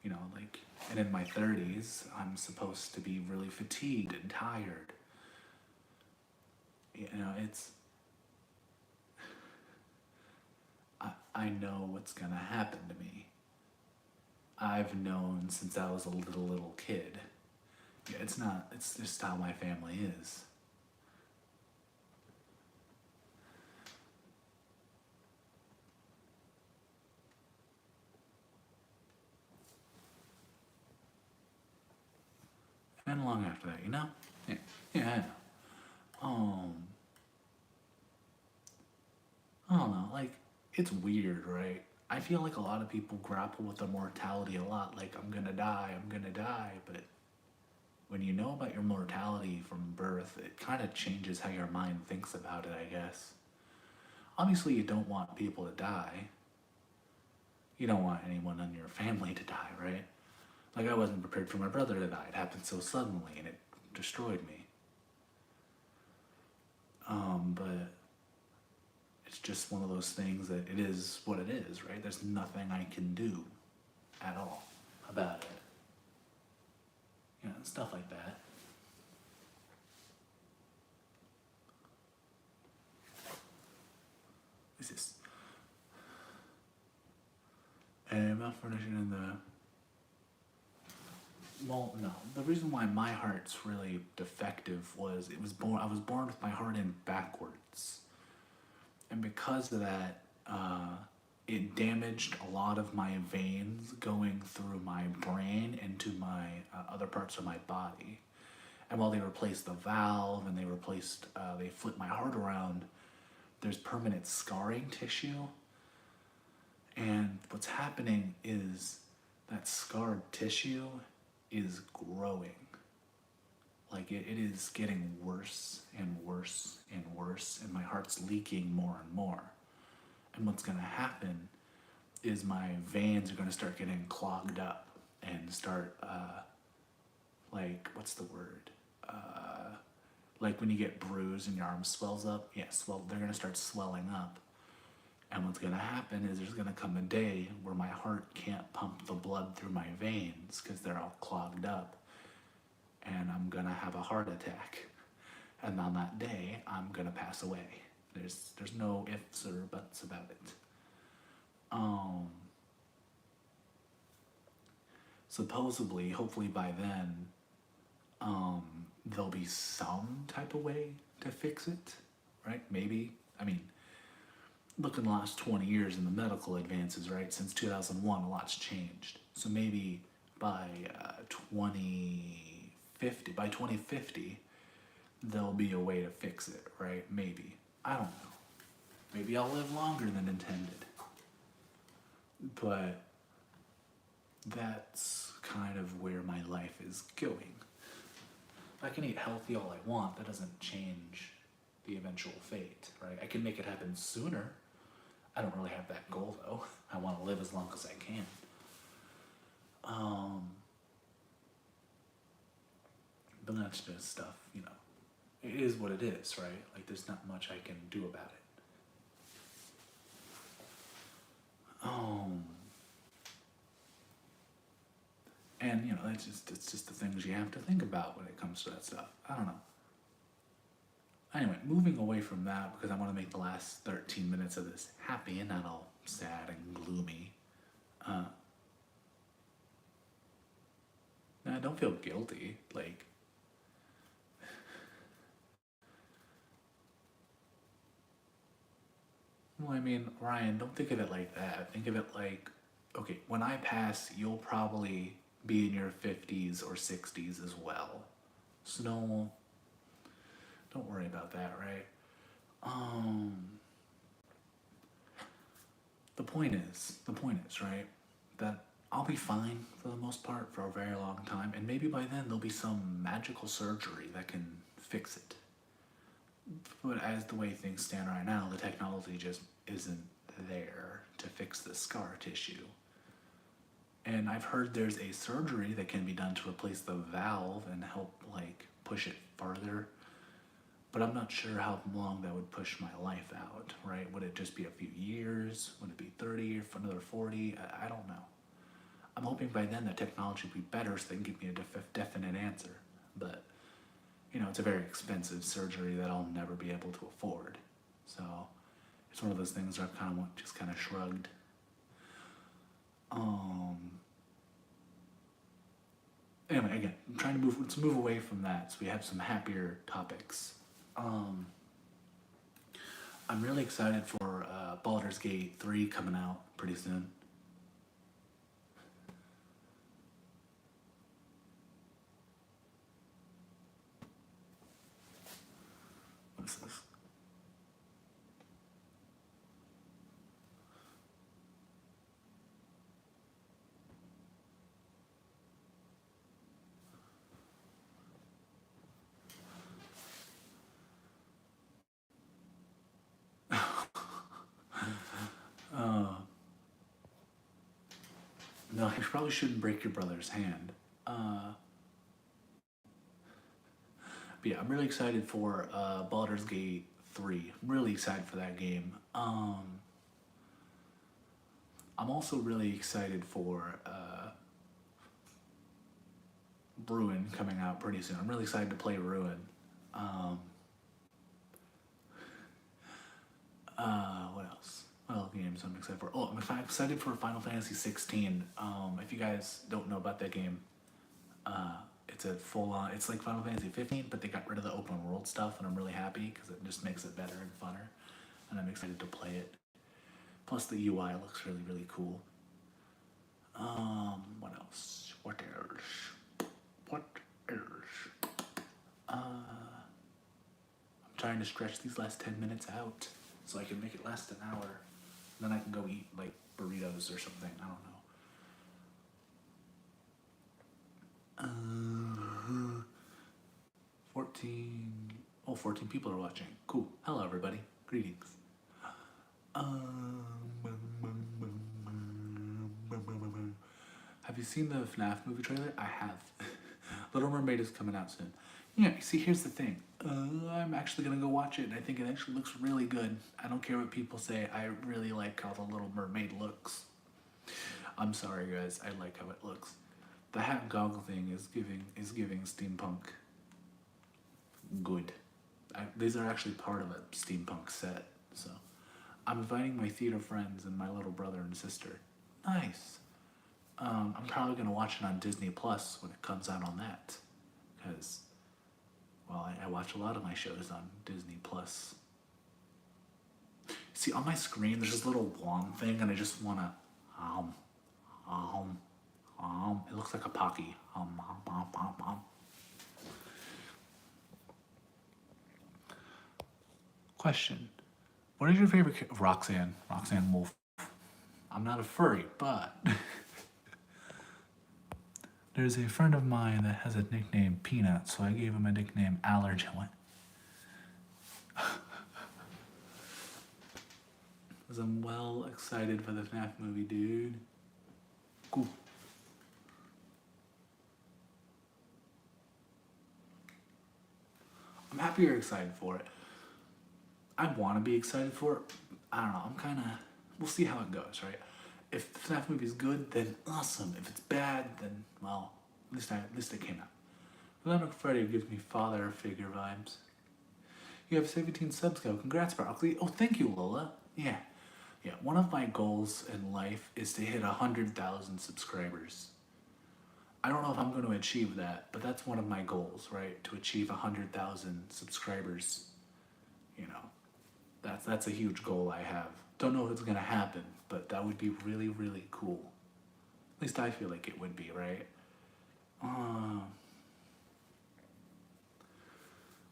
You know, like, and in my 30s, I'm supposed to be really fatigued and tired. You know, I know what's gonna happen to me. I've known since I was a little kid. Yeah, it's just how my family is. And long after that, you know? Yeah, I know. I don't know, like, it's weird, right? I feel like a lot of people grapple with the mortality a lot, like, I'm gonna die, but when you know about your mortality from birth, it kind of changes how your mind thinks about it, I guess. Obviously, you don't want people to die. You don't want anyone in your family to die, right? Like, I wasn't prepared for my brother to die. It happened so suddenly, and it destroyed me. But it's just one of those things that it is what it is, right? There's nothing I can do at all about it. You know, stuff like that. Is this? malformation in the... Well, no. The reason why my heart's really defective was I was born with my heart in backwards. And because of that, it damaged a lot of my veins going through my brain into my other parts of my body. And while they replaced the valve and they flipped my heart around, there's permanent scarring tissue. And what's happening is that scarred tissue is growing. Like it is getting worse and worse and worse, and my heart's leaking more and more. And what's gonna happen is my veins are gonna start getting clogged up and start, what's the word? Like when you get bruised and your arm swells up, they're gonna start swelling up. And what's gonna happen is there's gonna come a day where my heart can't pump the blood through my veins because they're all clogged up. And I'm gonna have a heart attack. And on that day, I'm gonna pass away. There's no ifs or buts about it. Supposedly, hopefully by then, there'll be some type of way to fix it, right? Maybe. I mean, look in the last 20 years in the medical advances, right? Since 2001, a lot's changed. So maybe by 2050, there'll be a way to fix it, right? Maybe. I don't know. Maybe I'll live longer than intended. But that's kind of where my life is going. I can eat healthy all I want. That doesn't change the eventual fate, right? I can make it happen sooner. I don't really have that goal, though. I want to live as long as I can. But that's just stuff, It is what it is, right? Like, there's not much I can do about it. And, it's just the things you have to think about when it comes to that stuff. I don't know. Anyway, moving away from that, because I want to make the last 13 minutes of this happy and not all sad and gloomy. Now, don't feel guilty. Well, I mean, Ryan, don't think of it like that. Think of it like, okay, when I pass, you'll probably be in your 50s or 60s as well. So don't worry about that, right? The point is, right, that I'll be fine for the most part for a very long time, and maybe by then there'll be some magical surgery that can fix it. But as the way things stand right now, the technology just isn't there to fix the scar tissue. And I've heard there's a surgery that can be done to replace the valve and help push it farther. But I'm not sure how long that would push my life out, right? Would it just be a few years? Would it be 30 or another 40? I don't know. I'm hoping by then the technology will be better so they can give me a definite answer. But, it's a very expensive surgery that I'll never be able to afford. So it's one of those things where I've just kind of shrugged. Anyway, again, I'm trying to move away from that so we have some happier topics. I'm really excited for Baldur's Gate 3 coming out pretty soon. What's this? No, you probably shouldn't break your brother's hand. But yeah, I'm really excited for Baldur's Gate 3. I'm really excited for that game. I'm also really excited for Ruin coming out pretty soon. I'm really excited to play Ruin. What else? What other games games I'm excited for. Oh, I'm excited for Final Fantasy 16. If you guys don't know about that game, it's a full on. It's like Final Fantasy 15, but they got rid of the open world stuff, and I'm really happy because it just makes it better and funner. And I'm excited to play it. Plus, the UI looks really, really cool. What else? What else? What else? I'm trying to stretch these last 10 minutes out so I can make it last an hour. Then I can go eat like burritos or something. I don't know. 14. Oh, 14 people are watching. Cool. Hello, everybody. Greetings. Have you seen the FNAF movie trailer? I have. Little Mermaid is coming out soon. Yeah, see, here's the thing. I'm actually gonna go watch it, and I think it actually looks really good. I don't care what people say. I really like how the Little Mermaid looks. I'm sorry, guys. I like how it looks. The hat and goggle thing is giving steampunk. Good. These are actually part of a steampunk set, so I'm inviting my theater friends and my little brother and sister. Nice. I'm probably gonna watch it on Disney Plus when it comes out on that, because, well, I watch a lot of my shows on Disney Plus. See, on my screen, there's this little wong thing, and I just wanna, it looks like a Pocky. Question: what is your favorite Roxanne Wolf? I'm not a furry, but there's a friend of mine that has a nickname Peanut, so I gave him a nickname Allergen. Because I'm well excited for the FNAF movie, dude. Cool. I'm happy you're excited for it. I want to be excited for it. I don't know. I'm kind of. We'll see how it goes, right? If the FNAF movie is good, then awesome. If it's bad, then, well, at least it came out. Velonic Freddy gives me father figure vibes. You have 17 subs, go. Congrats, Proxy. Oh, thank you, Lola. Yeah. One of my goals in life is to hit 100,000 subscribers. I don't know if I'm going to achieve that, but that's one of my goals, right? To achieve 100,000 subscribers. You know, that's a huge goal I have. Don't know if it's going to happen, but that would be really, really cool. At least I feel like it would be, right?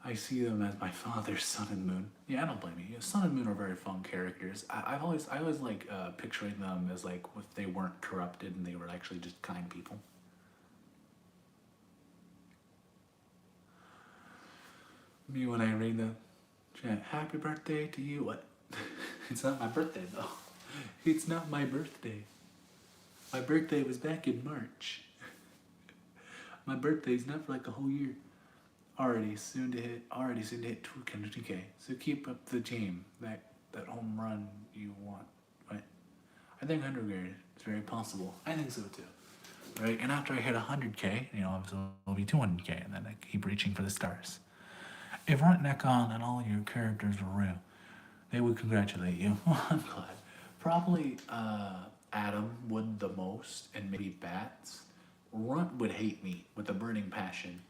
I see them as my father's Sun and Moon. Yeah, I don't blame you. Sun and Moon are very fun characters. I always like picturing them as like if they weren't corrupted and they were actually just kind people. Me when I read the chat, happy birthday to you. What? It's not my birthday though. It's not my birthday. My birthday was back in March. My birthday's not for like a whole year. Already soon to hit 2K. So keep up the game. That home run you want. Right? I think 100K is very possible. I think so too. Right? And after I hit 100K, you know, it'll be 200K, and then I keep reaching for the stars. If Runt Nekon and all your characters were real, they would congratulate you. I'm glad. Probably Adam would the most, and maybe Bats. Runt would hate me with a burning passion,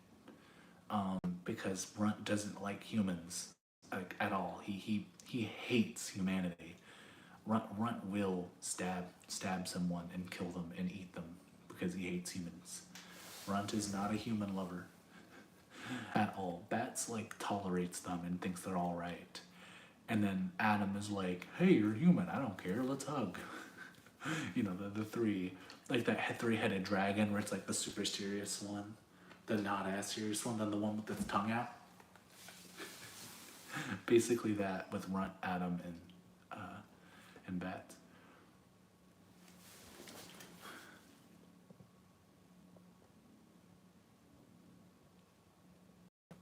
because Runt doesn't like humans like, at all. He hates humanity. Runt will stab someone and kill them and eat them because he hates humans. Runt is not a human lover at all. Bats like tolerates them and thinks they're all right. And then Adam is like, hey, you're human. I don't care. Let's hug. You know, the three, like that three-headed dragon where it's like the super serious one, the not as serious one, then the one with its tongue out. Basically that with Runt, Adam, and Bats.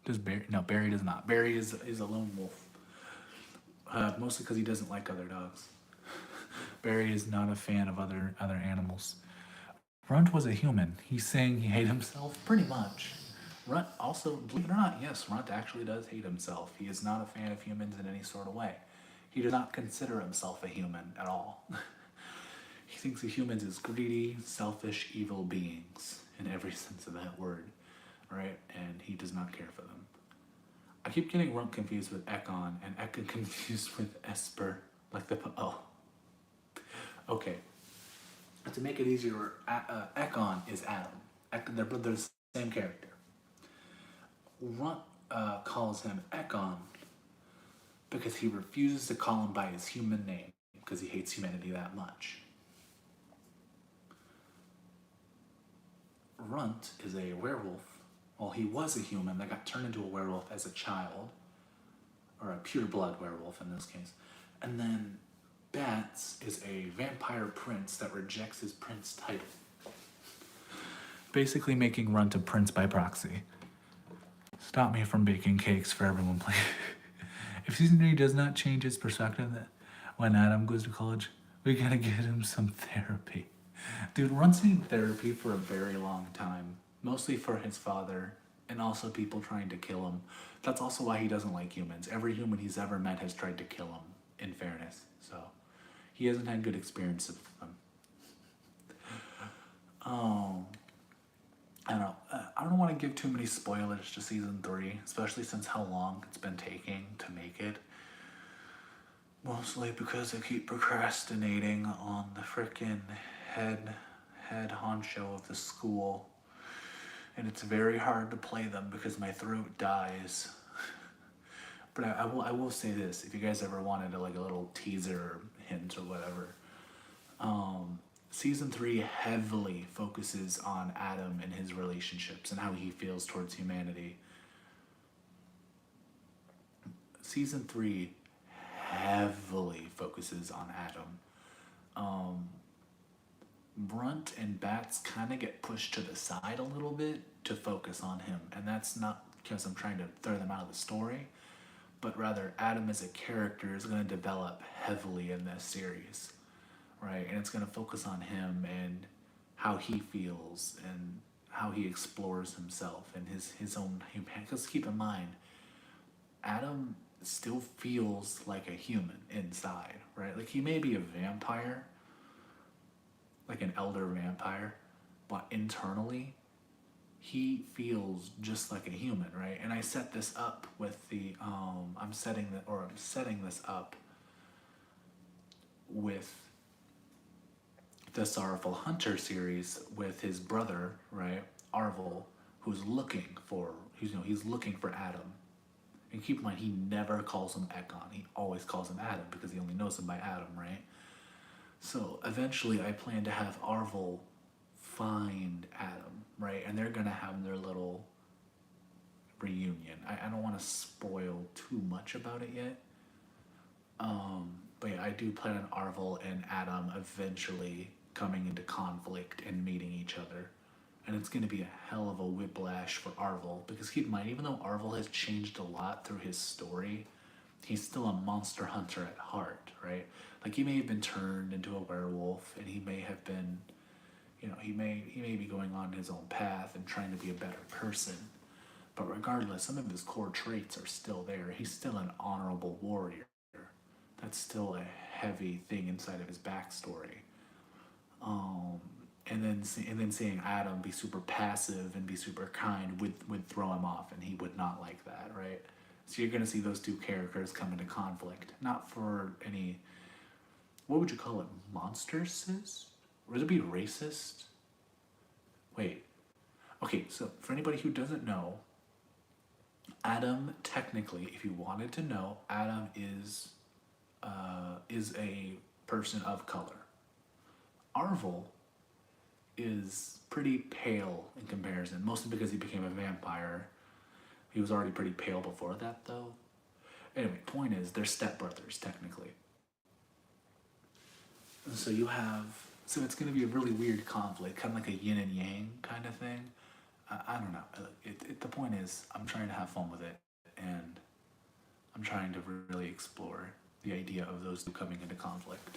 Does Barry? No, Barry does not. Barry is a lone wolf. Mostly because he doesn't like other dogs. Barry is not a fan of other animals. Runt was a human. He's saying he hated himself? Pretty much. Runt also, believe it or not, yes, Runt actually does hate himself. He is not a fan of humans in any sort of way. He does not consider himself a human at all. He thinks of humans as greedy, selfish, evil beings in every sense of that word, right? And he does not care for them. I keep getting Runt confused with Ekon and Ekon confused with Esper, like the okay. To make it easier, Ekon is Adam. They're the same character. Runt calls him Ekon because he refuses to call him by his human name because he hates humanity that much. Runt is a werewolf. Well, he was a human that got turned into a werewolf as a child, or a pure-blood werewolf in this case. And then Bats is a vampire prince that rejects his prince title. Basically making Runt a prince by proxy. Stop me from baking cakes for everyone, please. If season 3 does not change his perspective that when Adam goes to college, we gotta get him some therapy. Dude, Runt's in therapy for a very long time. Mostly for his father, and also people trying to kill him. That's also why he doesn't like humans. Every human he's ever met has tried to kill him, in fairness. So, he hasn't had good experiences with them. I don't want to give too many spoilers to season 3, especially since how long it's been taking to make it. Mostly because I keep procrastinating on the frickin' head honcho of the school. And it's very hard to play them because my throat dies. But I will say this, if you guys ever wanted a little teaser hint or whatever, season 3 heavily focuses on Adam and his relationships and how he feels towards humanity. Season 3 heavily focuses on Adam. Runt and Bats kind of get pushed to the side a little bit to focus on him. And that's not because I'm trying to throw them out of the story, but rather Adam as a character is going to develop heavily in this series, right? And it's going to focus on him and how he feels and how he explores himself and his own humanity. Because keep in mind, Adam still feels like a human inside, right? Like he may be a vampire, like an elder vampire, but internally he feels just like a human, right? And I set this up with the I'm setting this up with the Sorrowful Hunter series with his brother, right, Arvel, who's looking for Adam. And keep in mind, he never calls him Ekon. He always calls him Adam because he only knows him by Adam, right? So eventually I plan to have Arvel find Adam, right? And they're going to have their little reunion. I don't want to spoil too much about it yet. But yeah, I do plan on Arvel and Adam eventually coming into conflict and meeting each other. And it's going to be a hell of a whiplash for Arvel. Because keep in mind, even though Arvel has changed a lot through his story, he's still a monster hunter at heart, right? Like he may have been turned into a werewolf, and he may have been, he may be going on his own path and trying to be a better person. But regardless, some of his core traits are still there. He's still an honorable warrior. That's still a heavy thing inside of his backstory. And then seeing Adam be super passive and be super kind would throw him off, and he would not like that, right? So you're going to see those two characters come into conflict. Not for any, what would you call it, monsters? Would it be racist? Wait. Okay, so for anybody who doesn't know, Adam, technically, if you wanted to know, Adam is a person of color. Arvel is pretty pale in comparison, mostly because he became a vampire. He was already pretty pale before that, though. Anyway, point is, they're stepbrothers, technically. So so it's going to be a really weird conflict, kind of like a yin and yang kind of thing. I don't know. The point is, I'm trying to have fun with it, and I'm trying to really explore the idea of those two coming into conflict.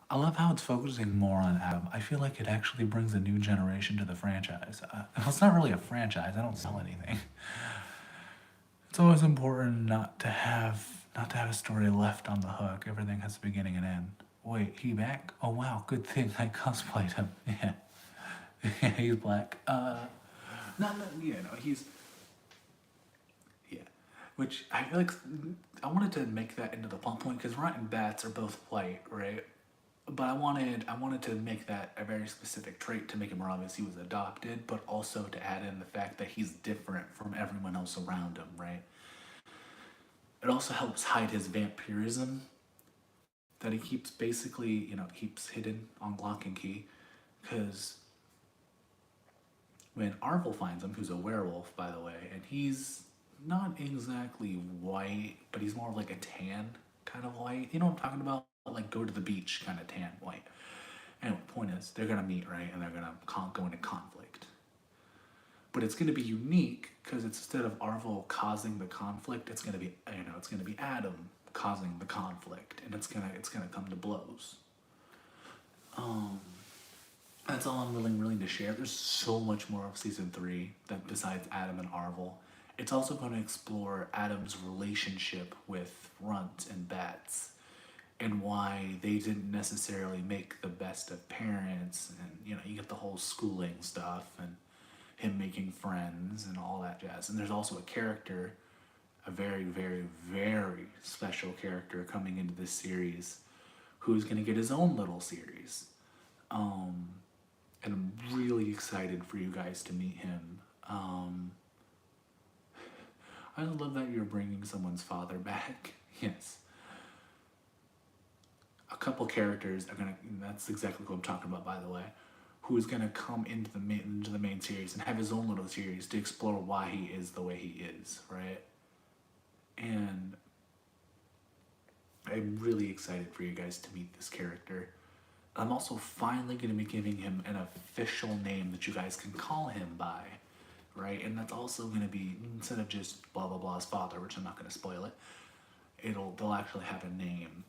I love how it's focusing more on Adam. I feel like it actually brings a new generation to the franchise. It's not really a franchise. I don't sell anything. It's always important not to have a story left on the hook. Everything has a beginning and end. Wait, he back? Oh wow, good thing I cosplayed him. Yeah, yeah, he's black. He's yeah. Which I feel like I wanted to make that into the plot point because Runt and Bats are both white, right? But I wanted to make that a very specific trait to make it more obvious he was adopted, but also to add in the fact that he's different from everyone else around him, right? It also helps hide his vampirism that he keeps basically, keeps hidden on lock and key. Because when Arvel finds him, who's a werewolf, by the way, and he's not exactly white, but he's more of like a tan kind of white. You know what I'm talking about? Like go to the beach kind of tan white. Anyway, point is, they're gonna meet, right? And they're gonna go into conflict. But it's gonna be unique because it's instead of Arvel causing the conflict, it's gonna be it's gonna be Adam causing the conflict, and it's gonna come to blows. Um, that's all I'm willing to share. There's so much more of season 3 that besides Adam and Arvel. It's also going to explore Adam's relationship with Runt and Bats and why they didn't necessarily make the best of parents. And, you get the whole schooling stuff and him making friends and all that jazz. And there's also a character, a very, very, very special character coming into this series who's going to get his own little series. Um, and I'm really excited for you guys to meet him. I love that you're bringing someone's father back. Yes. A couple characters are gonna. That's exactly what I'm talking about, by the way. Who is gonna come into the main series and have his own little series to explore why he is the way he is, right? And I'm really excited for you guys to meet this character. I'm also finally going to be giving him an official name that you guys can call him by, right? And that's also going to be, instead of just blah blah blah's father, which I'm not going to spoil it, they'll actually have a name,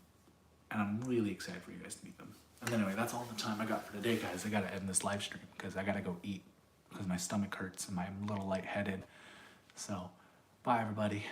and I'm really excited for you guys to meet them. And anyway, that's all the time I got for today, guys. I got to end this live stream because I got to go eat because my stomach hurts and I'm a little lightheaded. So, bye everybody.